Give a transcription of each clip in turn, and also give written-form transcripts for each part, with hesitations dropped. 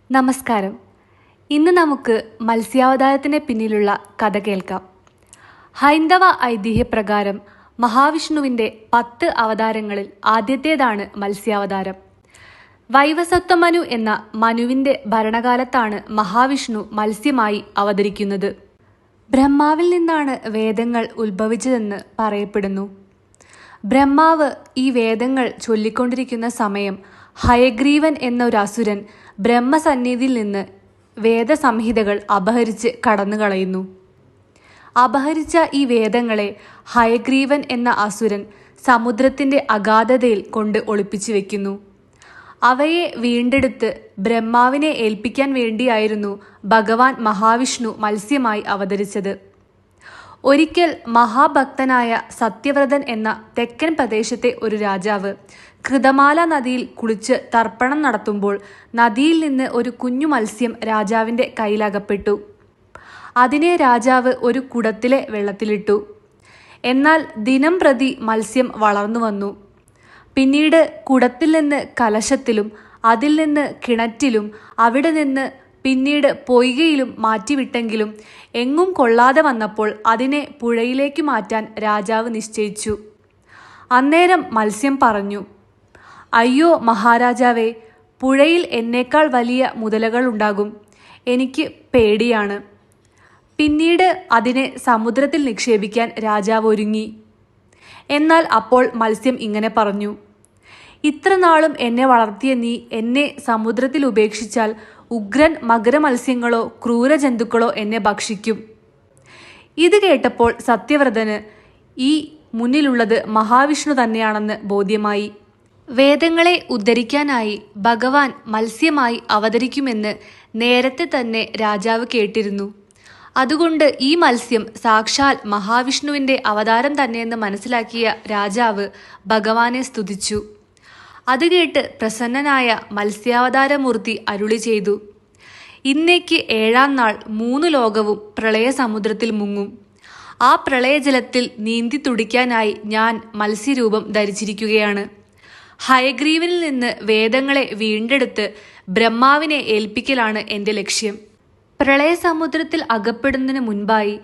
നമസ്കാരം. ഇന്ന് നമുക്ക് മത്സ്യാവതാരത്തിന് പിന്നിലുള്ള കഥ കേൾക്കാം. ഹൈന്ദവ ഐതിഹ്യപ്രകാരം മഹാവിഷ്ണുവിൻ്റെ 10 അവതാരങ്ങളിൽ ആദ്യത്തേതാണ് മത്സ്യാവതാരം. വൈവസ്വത മനു എന്ന മനുവിൻ്റെ ഭരണകാലത്താണ് മഹാവിഷ്ണു മത്സ്യമായി അവതരിക്കുന്നത്. ബ്രഹ്മാവിൽ നിന്നാണ് വേദങ്ങൾ ഉത്ഭവിച്ചതെന്ന് പറയപ്പെടുന്നു. ബ്രഹ്മാവ് ഈ വേദങ്ങൾ ചൊല്ലിക്കൊണ്ടിരിക്കുന്ന സമയം ഹയഗ്രീവൻ എന്ന ഒരു അസുരൻ ബ്രഹ്മസന്നിധിയിൽ നിന്ന് വേദസംഹിതകൾ അപഹരിച്ച് കടന്നുകളയുന്നു. അപഹരിച്ച ഈ വേദങ്ങളെ ഹയഗ്രീവൻ എന്ന അസുരൻ സമുദ്രത്തിൻ്റെ അഗാധതയിൽ കൊണ്ട് ഒളിപ്പിച്ചു വെക്കുന്നു. അവയെ വീണ്ടെടുത്ത് ബ്രഹ്മാവിനെ ഏൽപ്പിക്കാൻ വേണ്ടിയായിരുന്നു ഭഗവാൻ മഹാവിഷ്ണു മത്സ്യമായി അവതരിച്ചത്. ഒരിക്കൽ മഹാഭക്തനായ സത്യവ്രതൻ എന്ന തെക്കൻ പ്രദേശത്തെ ഒരു രാജാവ് കൃതമാല നദിയിൽ കുളിച്ച് തർപ്പണം നടത്തുമ്പോൾ നദിയിൽ നിന്ന് ഒരു കുഞ്ഞു മത്സ്യം രാജാവിൻ്റെ കയ്യിലകപ്പെട്ടു. അതിനെ രാജാവ് ഒരു കുടത്തിലെ വെള്ളത്തിലിട്ടു. എന്നാൽ ദിനം പ്രതി മത്സ്യം വളർന്നു വന്നു. പിന്നീട് കുടത്തിൽ നിന്ന് കലശത്തിലും അതിൽ നിന്ന് കിണറ്റിലും അവിടെ നിന്ന് പിന്നീട് പൊയ്കയിലും മാറ്റിവിട്ടെങ്കിലും എങ്ങും കൊള്ളാതെ വന്നപ്പോൾ അതിനെ പുഴയിലേക്ക് മാറ്റാൻ രാജാവ് നിശ്ചയിച്ചു. അന്നേരം മത്സ്യം പറഞ്ഞു, "അയ്യോ മഹാരാജാവേ, പുഴയിൽ എന്നേക്കാൾ വലിയ മുതലകളുണ്ടാകും. എനിക്ക് പേടിയാണ്." പിന്നീട് അതിനെ സമുദ്രത്തിൽ നിക്ഷേപിക്കാൻ രാജാവ് ഒരുങ്ങി. എന്നാൽ അപ്പോൾ മത്സ്യം ഇങ്ങനെ പറഞ്ഞു, "ഇത്രനാളും എന്നെ വളർത്തിയ നീ എന്നെ സമുദ്രത്തിൽ ഉപേക്ഷിച്ചാൽ ഉഗ്രൻ മകരമത്സ്യങ്ങളോ ക്രൂരജന്തുക്കളോ എന്നെ ഭക്ഷിക്കും." ഇത് കേട്ടപ്പോൾ സത്യവ്രതന് ഈ മുന്നിലുള്ളത് മഹാവിഷ്ണു തന്നെയാണെന്ന് ബോധ്യമായി. വേദങ്ങളെ ഉദ്ധരിക്കാനായി ഭഗവാൻ മത്സ്യമായി അവതരിക്കുമെന്ന് നേരത്തെ തന്നെ രാജാവ് കേട്ടിരുന്നു. അതുകൊണ്ട് ഈ മത്സ്യം സാക്ഷാൽ മഹാവിഷ്ണുവിൻ്റെ അവതാരം തന്നെയെന്ന് മനസ്സിലാക്കിയ രാജാവ് ഭഗവാനെ സ്തുതിച്ചു. അത് കേട്ട് പ്രസന്നനായ മത്സ്യാവതാരമൂർത്തി അരുളി ചെയ്തു, "ഇന്നേക്ക് 7-ാം നാൾ 3 ലോകവും പ്രളയസമുദ്രത്തിൽ മുങ്ങും. ആ പ്രളയജലത്തിൽ നീന്തി തുടിക്കാനായി ഞാൻ മത്സ്യരൂപം ധരിച്ചിരിക്കുകയാണ്. ഹയഗ്രീവനിൽ നിന്ന് വേദങ്ങളെ വീണ്ടെടുത്ത് ബ്രഹ്മാവിനെ ഏൽപ്പിക്കലാണ് എൻ്റെ ലക്ഷ്യം. പ്രളയസമുദ്രത്തിൽ അകപ്പെടുന്നതിന് മുൻപായി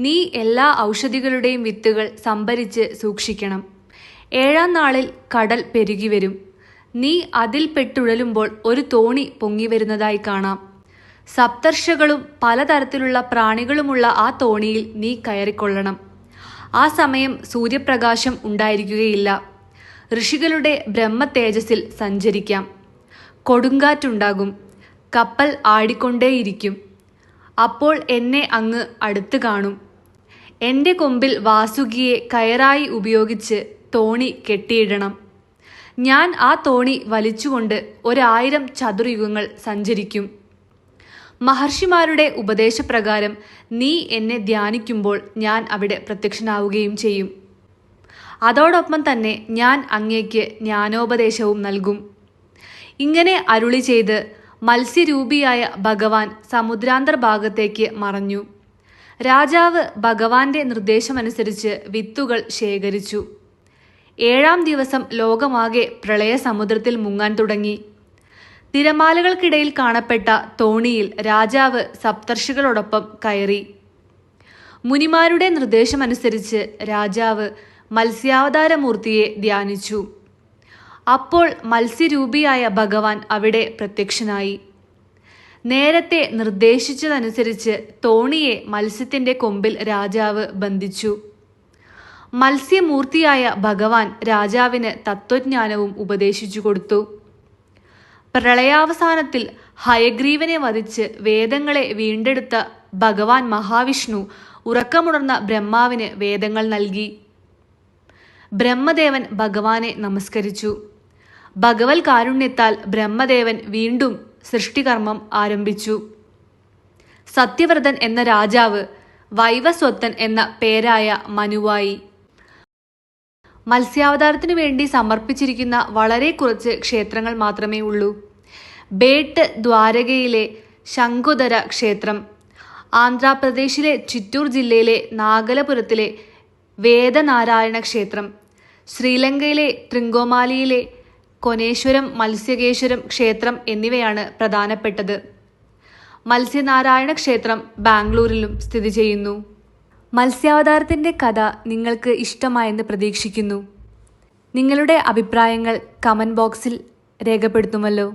നീ എല്ലാ ഔഷധികളുടെയും വിത്തുകൾ സംഭരിച്ച് സൂക്ഷിക്കണം. 7-ാം നാളിൽ കടൽ പെരുകി വരും. നീ അതിൽ പെട്ടുഴലുമ്പോൾ ഒരു തോണി പൊങ്ങി വരുന്നതായി കാണാം. സപ്തർഷകളും പലതരത്തിലുള്ള പ്രാണികളുമുള്ള ആ തോണിയിൽ നീ കയറിക്കൊള്ളണം. ആ സമയം സൂര്യപ്രകാശം ഉണ്ടായിരിക്കുകയില്ല. ഋഷികളുടെ ബ്രഹ്മ തേജസ്സിൽ സഞ്ചരിക്കാം. കൊടുങ്കാറ്റുണ്ടാകും. കപ്പൽ ആടിക്കൊണ്ടേയിരിക്കും. അപ്പോൾ എന്നെ അങ്ങ് അടുത്ത് കാണും. എൻ്റെ കൊമ്പിൽ വാസുകിയെ കയറായി ഉപയോഗിച്ച് തോണി കെട്ടിയിടണം. ഞാൻ ആ തോണി വലിച്ചുകൊണ്ട് 1000 ചതുർയുഗങ്ങൾ സഞ്ചരിക്കും. മഹർഷിമാരുടെ ഉപദേശപ്രകാരം നീ എന്നെ ധ്യാനിക്കുമ്പോൾ ഞാൻ അവിടെ പ്രത്യക്ഷനാവുകയും ചെയ്യും. അതോടൊപ്പം തന്നെ ഞാൻ അങ്ങേക്ക് ജ്ഞാനോപദേശവും നൽകും." ഇങ്ങനെ അരുളി ചെയ്ത് മത്സ്യരൂപിയായ ഭഗവാൻ സമുദ്രാന്തർഭാഗത്തേക്ക് മറഞ്ഞു. രാജാവ് ഭഗവാന്റെ നിർദ്ദേശമനുസരിച്ച് വിത്തുകൾ ശേഖരിച്ചു. 7-ാം ദിവസം ലോകമാകെ പ്രളയസമുദ്രത്തിൽ മുങ്ങാൻ തുടങ്ങി. തിരമാലകൾക്കിടയിൽ കാണപ്പെട്ട തോണിയിൽ രാജാവ് സപ്തർഷികളോടൊപ്പം കയറി. മുനിമാരുടെ നിർദ്ദേശമനുസരിച്ച് രാജാവ് മത്സ്യാവതാരമൂർത്തിയെ ധ്യാനിച്ചു. അപ്പോൾ മത്സ്യരൂപിയായ ഭഗവാൻ അവിടെ പ്രത്യക്ഷനായി. നേരത്തെ നിർദ്ദേശിച്ചതനുസരിച്ച് തോണിയെ മത്സ്യത്തിൻ്റെ കൊമ്പിൽ രാജാവ് ബന്ധിച്ചു. മത്സ്യമൂർത്തിയായ ഭഗവാൻ രാജാവിന് തത്വജ്ഞാനവും ഉപദേശിച്ചു കൊടുത്തു. പ്രളയാവസാനത്തിൽ ഹയഗ്രീവനെ വധിച്ച് വേദങ്ങളെ വീണ്ടെടുത്ത ഭഗവാൻ മഹാവിഷ്ണു ഉറക്കമുണർന്ന ബ്രഹ്മാവിന് വേദങ്ങൾ നൽകി. ബ്രഹ്മദേവൻ ഭഗവാനെ നമസ്കരിച്ചു. ഭഗവത് കാരുണ്യത്താൽ ബ്രഹ്മദേവൻ വീണ്ടും സൃഷ്ടികർമ്മം ആരംഭിച്ചു. സത്യവ്രതൻ എന്ന രാജാവ് വൈവസ്വതൻ എന്ന പേരായ മനുവായി. മത്സ്യാവതാരത്തിനു വേണ്ടി സമർപ്പിച്ചിരിക്കുന്ന വളരെ കുറച്ച് ക്ഷേത്രങ്ങൾ മാത്രമേ ഉള്ളൂ. ബേട്ട് ദ്വാരകയിലെ ശംഖുധര ക്ഷേത്രം, ആന്ധ്രാപ്രദേശിലെ ചിറ്റൂർ ജില്ലയിലെ നാഗലപുരത്തിലെ വേദനാരായണ ക്ഷേത്രം, ശ്രീലങ്കയിലെ തൃങ്കോമാലിയിലെ കോനേശ്വരം മത്സ്യകേശ്വരം ക്ഷേത്രം എന്നിവയാണ് പ്രധാനപ്പെട്ടത്. മത്സ്യനാരായണ ക്ഷേത്രം ബാംഗ്ലൂരിലും സ്ഥിതി ചെയ്യുന്നു. മത്സ്യാവതാരത്തിൻ്റെ കഥ നിങ്ങൾക്ക് ഇഷ്ടമായെന്ന് പ്രതീക്ഷിക്കുന്നു. നിങ്ങളുടെ അഭിപ്രായങ്ങൾ കമൻറ്റ് ബോക്സിൽ രേഖപ്പെടുത്തുമല്ലോ.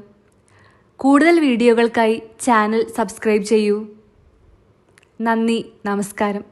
കൂടുതൽ വീഡിയോകൾക്കായി ചാനൽ സബ്സ്ക്രൈബ് ചെയ്യൂ. നന്ദി, നമസ്കാരം.